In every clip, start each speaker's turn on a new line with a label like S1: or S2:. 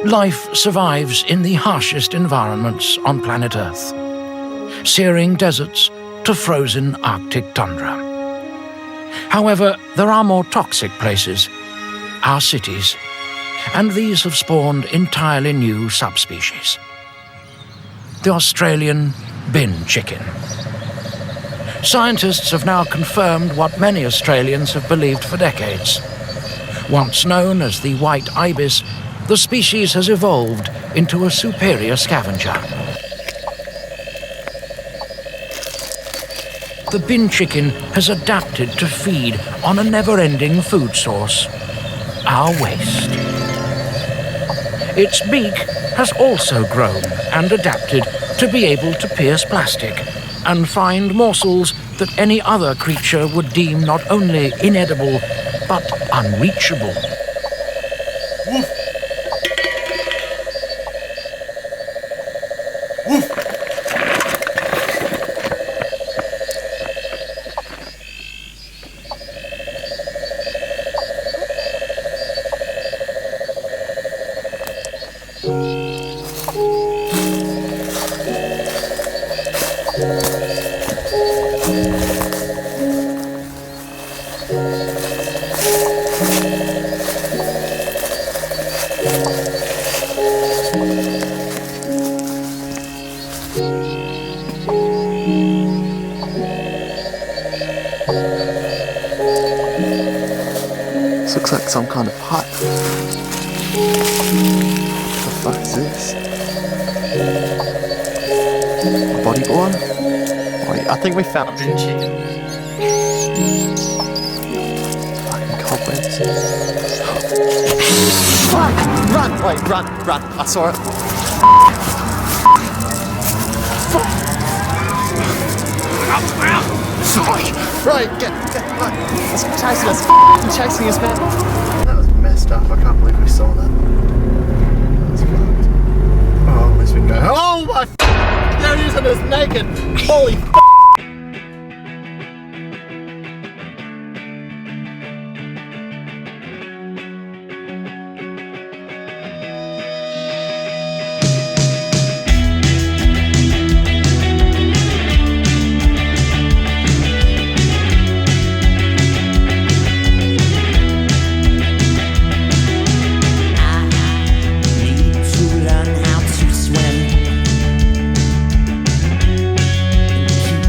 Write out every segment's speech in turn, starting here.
S1: Life survives in the harshest environments on planet Earth. Searing deserts to frozen Arctic tundra. However, there are more toxic places, our cities, and these have spawned entirely new subspecies. The Australian bin chicken. Scientists have now confirmed what many Australians have believed for decades. Once known as the white ibis, the species has evolved into a superior scavenger. The bin chicken has adapted to feed on a never-ending food source, our waste. Its beak has also grown and adapted to be able to pierce plastic and find morsels that any other creature would deem not only inedible, but unreachable.
S2: Woof. Woof.
S3: This looks like some kind of hut. What the fuck is this? A body blow? Wait, I think we found
S4: Bin chicken.
S3: fucking cobwebs. Fuck! Run! Wait, run! I saw it. Sorry! Right, get, look! It's chasing us! Chasing us, man! That was messed up. I can't believe we saw that. That's fucked. Oh, at least we can go. Oh my f***! There he is and it's naked! Holy f***!
S5: Keep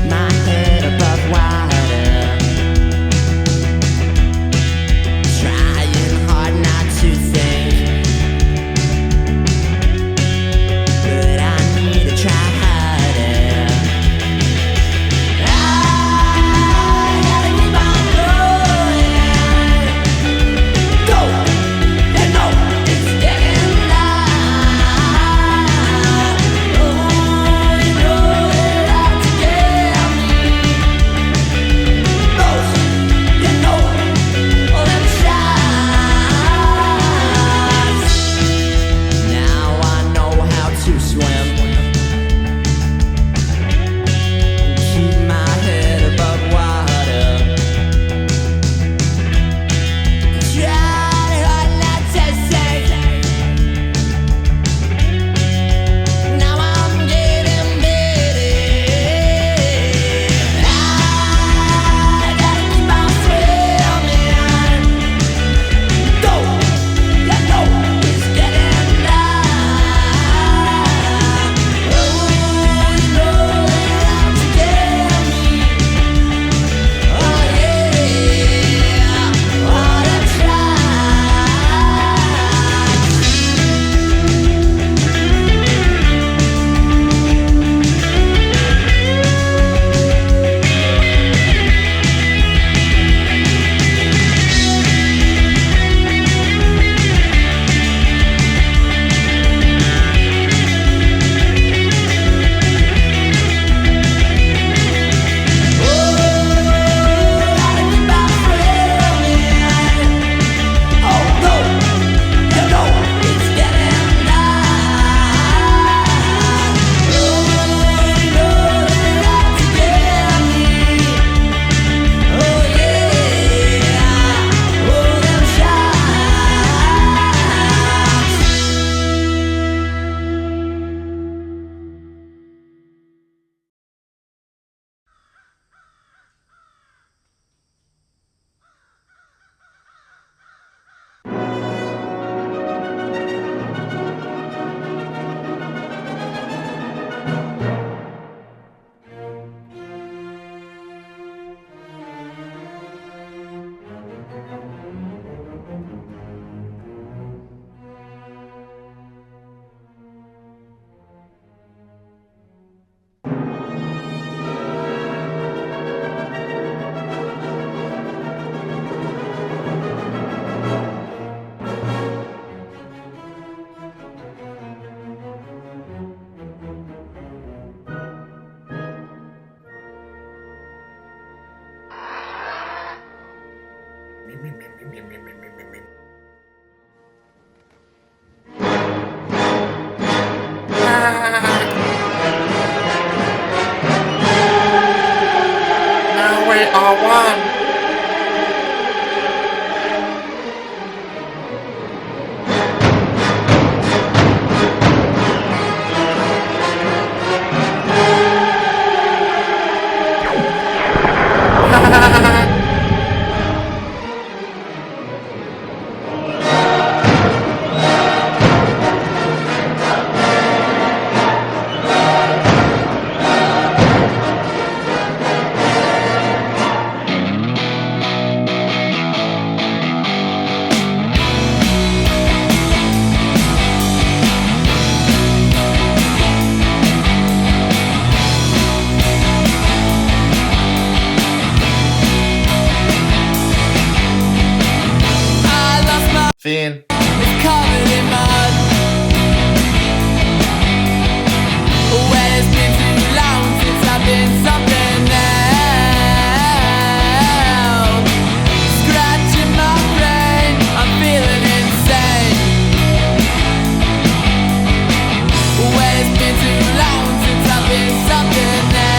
S3: Finn.
S4: It's covered in mud. Well, it's been too long since I've been something else. Scratching my brain, I'm feeling insane. Well, it's been too long since I've been something else.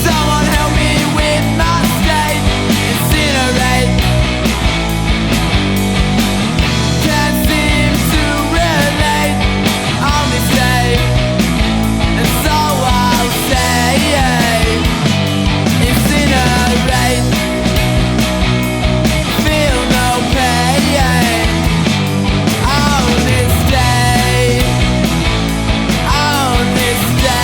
S4: Someone help me with my state, incinerate. Can't seem to relate, only stay. And so I'll say, incinerate. Feel no pain, only stay, only stay.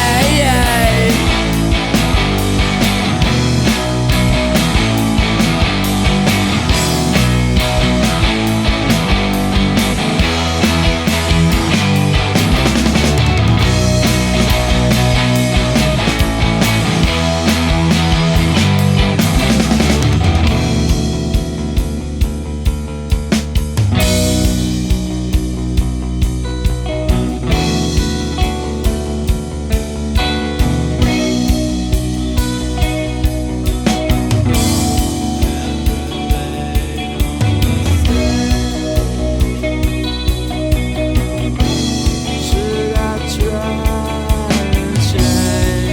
S4: Should I try and change?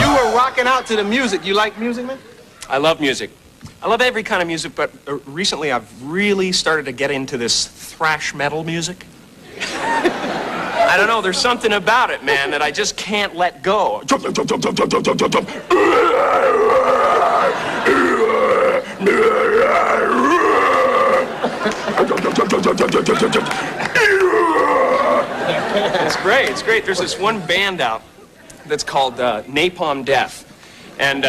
S2: You were rocking out to the music. You like music, man?
S5: I love music. I love every kind of music, but recently I've really started to get into this thrash metal music. I don't know, there's something about it, man, that I just can't let go. It's great, it's great. There's this one band out that's called Napalm Death. And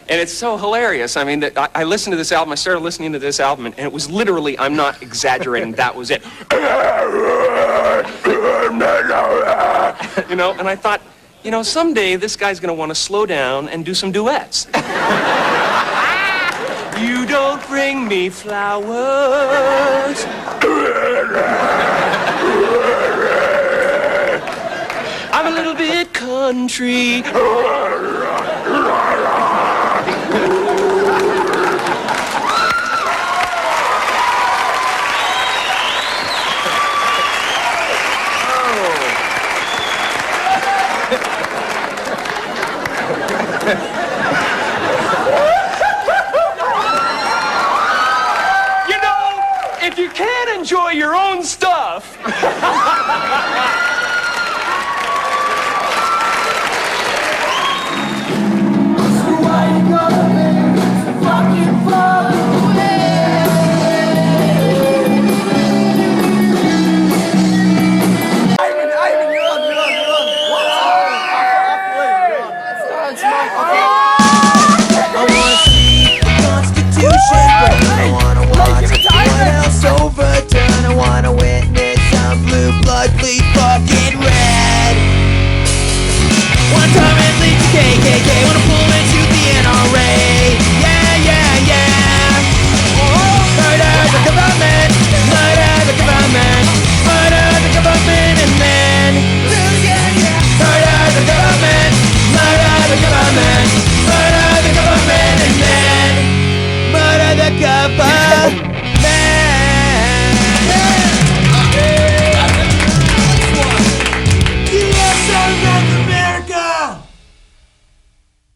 S5: it's so hilarious. I mean, that I listened to this album, I started listening to this album, and it was literally, I'm not exaggerating, that was it. You know, and I thought, you know, someday this guy's gonna want to slow down and do some duets. You don't bring me flowers. I'm a little bit country.